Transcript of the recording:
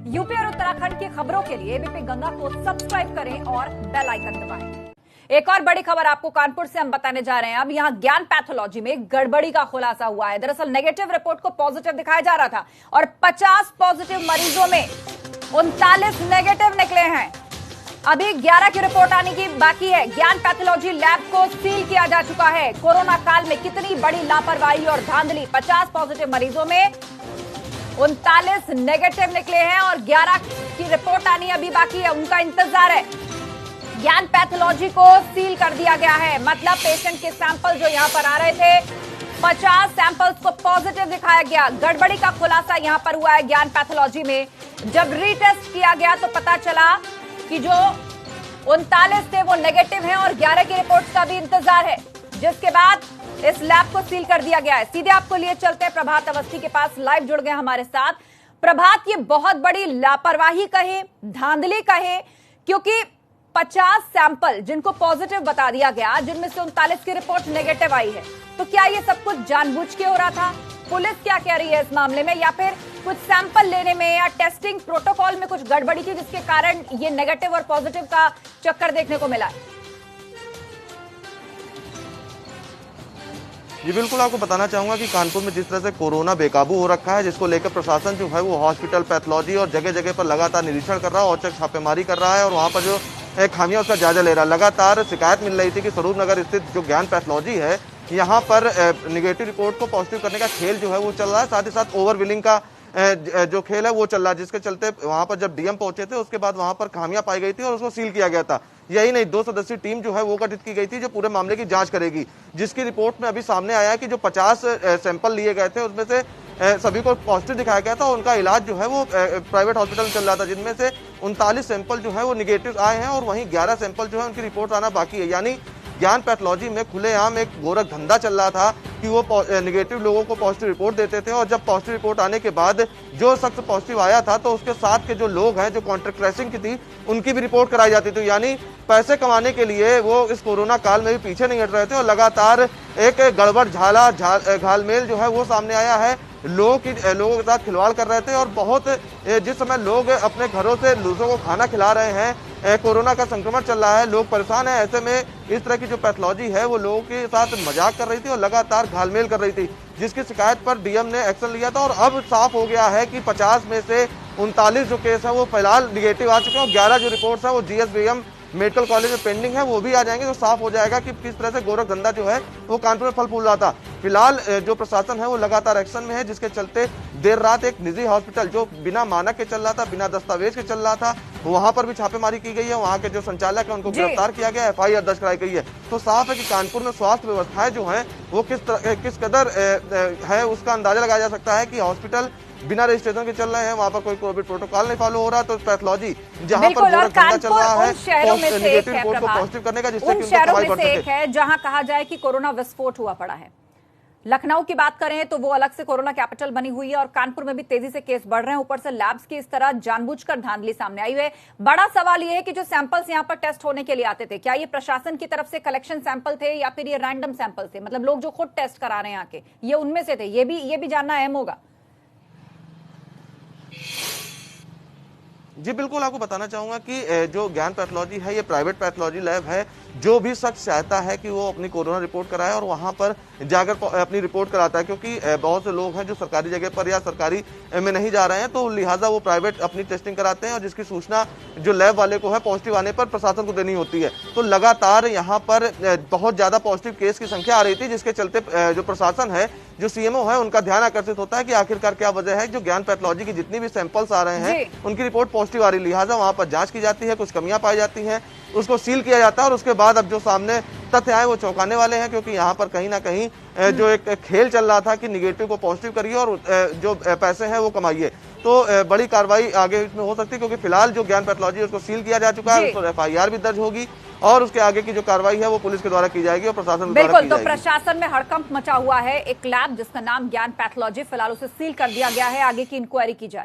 UP और उत्तराखंड की खबरों के लिए एबीपी गंगा को सब्सक्राइब करें और बेल आइकन दबाएं। एक और बड़ी खबर आपको कानपुर से हम बताने जा रहे हैं। अब यहां ज्ञान पैथोलॉजी में गड़बड़ी का खुलासा हुआ है। दरअसल नेगेटिव रिपोर्ट को पॉजिटिव दिखाया जा रहा था और 50 पॉजिटिव मरीजों में 39 नेगेटिव निकले हैं। अभी 11 की रिपोर्ट आने की बाकी है। ज्ञान पैथोलॉजी लैब को सील किया जा चुका है। कोरोना काल में कितनी बड़ी लापरवाही और धांधली। 50 पॉजिटिव मरीजों में 39 नेगेटिव निकले हैं और 11 की रिपोर्ट आनी अभी बाकी है, उनका इंतजार है। ज्ञान पैथोलॉजी को सील कर दिया गया है, मतलब पेशेंट के सैंपल जो यहां पर आ रहे थे 50 सैंपल्स को पॉजिटिव दिखाया गया। गड़बड़ी का खुलासा यहां पर हुआ है ज्ञान पैथोलॉजी में। जब रीटेस्ट किया गया तो पता चला कि जो 39 थे वो नेगेटिव हैं और 11 की रिपोर्ट का भी इंतजार है, जिसके बाद इस लैब को सील कर दिया गया है। सीधे आपको लिए चलते हैं प्रभात अवस्थी के पास, लाइव जुड़ गए हमारे साथ। प्रभात, ये बहुत बड़ी लापरवाही कहे, धांधली कहे, क्योंकि 50 सैंपल जिनको पॉजिटिव बता दिया गया, जिनमें से 39 की रिपोर्ट नेगेटिव आई है, तो क्या ये सब कुछ जानबूझ के हो रहा था? पुलिस क्या कह रही है इस मामले में, या फिर कुछ सैंपल लेने में या टेस्टिंग प्रोटोकॉल में कुछ गड़बड़ी थी जिसके कारण ये नेगेटिव और पॉजिटिव का चक्कर देखने को मिला? जी बिल्कुल, आपको बताना चाहूंगा कि कानपुर में जिस तरह से कोरोना बेकाबू हो रखा है, जिसको लेकर प्रशासन जो है वो हॉस्पिटल, पैथोलॉजी और जगह जगह पर लगातार निरीक्षण कर रहा है, औचक छापेमारी कर रहा है और वहां पर जो खामियां उसका जायजा ले रहा है। लगातार शिकायत मिल रही थी कि स्वरूप नगर स्थित जो ज्ञान पैथोलॉजी है, यहाँ पर निगेटिव रिपोर्ट को पॉजिटिव करने का खेल जो है वो चल रहा है, साथ ही साथ ओवर बिलिंग का जो खेल है वो चल रहा है, जिसके चलते वहां पर जब डीएम पहुंचे थे उसके बाद वहां पर खामियां पाई गई थी और उसको सील किया गया था। यही नहीं, 2 सदस्यीय टीम जो है वो गठित की गई थी जो पूरे मामले की जांच करेगी, जिसकी रिपोर्ट में अभी सामने आया है कि जो 50 सैंपल लिए गए थे उसमें से सभी को पॉजिटिव दिखाया गया था। उनका इलाज जो है वो प्राइवेट हॉस्पिटल में चल रहा था, जिनमें से 39 सैंपल जो है वो निगेटिव आए हैं और वहीं 11 सैंपल जो है उनकी रिपोर्ट आना बाकी है। यानी ज्ञान पैथोलॉजी में खुलेआम एक गोरख धंधा चल रहा था कि वो निगेटिव लोगों को पॉजिटिव रिपोर्ट देते थे और जब पॉजिटिव रिपोर्ट आने के बाद जो शख्स पॉजिटिव आया था तो उसके साथ के जो लोग हैं, जो कॉन्ट्रैक्ट ट्रेसिंग की थी, उनकी भी रिपोर्ट कराई जाती थी। यानी पैसे कमाने के लिए वो इस कोरोना काल में भी पीछे नहीं हट रहे थे और लगातार एक गड़बड़ घालमेल जो है वो सामने आया है। लोगों के साथ खिलवाड़ कर रहे थे और बहुत जिस समय लोग अपने घरों से दूसरों को खाना खिला रहे हैं, कोरोना का संक्रमण चल रहा है, लोग परेशान हैं, ऐसे में इस तरह की जो पैथोलॉजी है वो लोगों के साथ मजाक कर रही थी और लगातार घालमेल कर रही थी, जिसकी शिकायत पर डीएम ने एक्शन लिया था। और अब साफ हो गया है कि 50 में से 39 जो केस है वो फिलहाल निगेटिव आ चुके हैं और 11 जो रिपोर्ट्स है वो जीएसबीएम मेडिकल कॉलेज में पेंडिंग है, वो भी आ जाएंगे। तो साफ हो जाएगा कि किस तरह से गोरख धंधा जो है वो कानपुर में फल फूल रहा था। फिलहाल जो प्रशासन है वो लगातार एक्शन में है, जिसके चलते देर रात एक निजी हॉस्पिटल जो बिना मानक के चल रहा था, बिना दस्तावेज के चल रहा था, वहां पर भी छापेमारी की गई है। वहां के जो संचालक है उनको गिरफ्तार किया गया, एफआईआर दर्ज कराई गई है। तो साफ है कि कानपुर में स्वास्थ्य व्यवस्थाएं जो है वो किस कदर है उसका अंदाजा लगाया जा सकता है कि हॉस्पिटल बिना रजिस्ट्रेशन के चल रहे हैं, वहां पर कोई कोविड प्रोटोकॉल नहीं फॉलो हो रहा। तो पैथोलॉजी जहां पर गोरख धंधा चल रहा है, नेगेटिव रिपोर्ट को पॉजिटिव करने का, जिससे कि उनका कमाई बढ़ सके। है जहां कहा जाए कि कोरोना विस्फोट हुआ पड़ा है। लखनऊ की बात करें तो वो अलग से कोरोना कैपिटल बनी हुई है और कानपुर में भी तेजी से केस बढ़ रहे हैं। ऊपर से लैब्स की इस तरह जानबूझकर धांधली सामने आई है। बड़ा सवाल ये है कि जो सैंपल्स यहां पर टेस्ट होने के लिए आते थे, क्या ये प्रशासन की तरफ से कलेक्शन सैंपल थे या फिर ये रैंडम सैंपल थे? मतलब लोग जो खुद टेस्ट करा रहे हैं आके, ये उनमें से थे? ये भी जानना अहम होगा। जी बिल्कुल, आपको बताना चाहूंगा कि जो ज्ञान पैथोलॉजी है ये प्राइवेट पैथोलॉजी लैब है। जो भी शख्स चाहता है कि वो अपनी कोरोना रिपोर्ट कराए और वहां पर जाकर अपनी रिपोर्ट कराता है, क्योंकि बहुत से लोग हैं जो सरकारी जगह पर या सरकारी में नहीं जा रहे हैं, तो लिहाजा वो प्राइवेट अपनी टेस्टिंग कराते हैं और जिसकी सूचना जो लैब वाले को है पॉजिटिव आने पर प्रशासन को देनी होती है। तो लगातार यहाँ पर बहुत ज्यादा पॉजिटिव केस की संख्या आ रही थी, जिसके चलते जो प्रशासन है, जो सीएमओ है, उनका ध्यान आकर्षित होता है कि आखिरकार क्या वजह है जो ज्ञान पैथोलॉजी की जितनी भी सैंपल्स आ रहे हैं उनकी रिपोर्ट पॉजिटिव आ रही। लिहाजा वहां पर जांच की जाती है, कुछ कमियां पाई जाती हैं, उसको सील किया जाता है और उसके बाद अब जो सामने तथ्य आए वो चौंकाने वाले हैं, क्योंकि यहाँ पर कहीं ना कहीं जो एक खेल चल रहा था कि निगेटिव को पॉजिटिव करिए और जो पैसे हैं वो कमाइए। तो बड़ी कार्रवाई आगे इसमें हो सकती है, क्योंकि फिलहाल जो ज्ञान पैथोलॉजी है उसको सील किया जा चुका है, उस पर एफआईआर भी दर्ज होगी और उसके आगे की जो कार्रवाई है वो पुलिस के द्वारा की जाएगी और प्रशासन के द्वारा की जाएगी। तो प्रशासन में हड़कंप मचा हुआ है। एक लैब जिसका नाम ज्ञान पैथोलॉजी, फिलहाल उसे सील कर दिया गया है, आगे की इंक्वायरी की जाए।